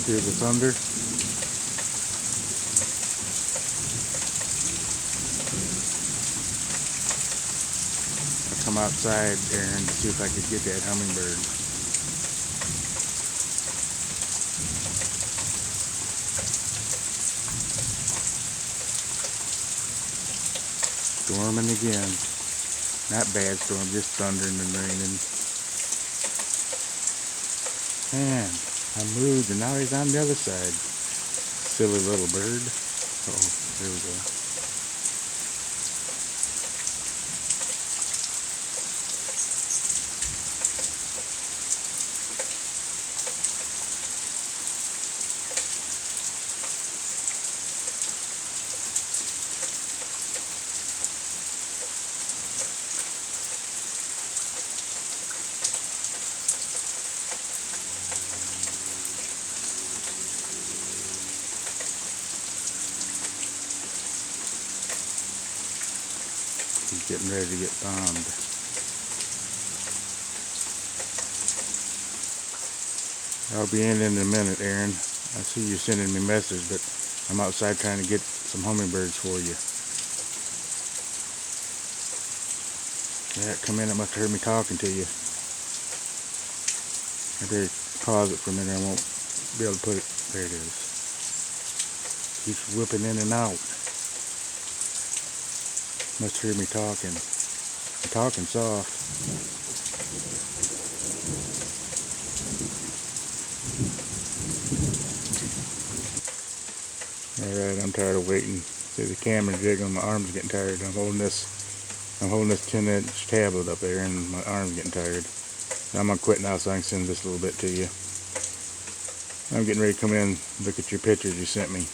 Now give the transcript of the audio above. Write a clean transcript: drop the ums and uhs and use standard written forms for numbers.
Hear the thunder. I'll come outside, Aaron, to see if I could get that hummingbird. Storming again. Not bad storm, just thundering and raining. Man, I moved and now he's on the other side. Silly little bird. Oh, there we go. He's getting ready to get bombed. I'll be in a minute, Aaron. I see you sending me messages, but I'm outside trying to get some hummingbirds for you. Yeah, come in. It must have heard me talking to you. I better pause it for a minute. I won't be able to put it. There it is. Keeps whipping in and out. Must hear me talking. I'm talking soft. Alright, I'm tired of waiting. See the camera jiggling, my arm's getting tired. I'm holding this 10-inch tablet up there and my arm's getting tired. I'm gonna quit now so I can send this a little bit to you. I'm getting ready to come in and look at your pictures you sent me.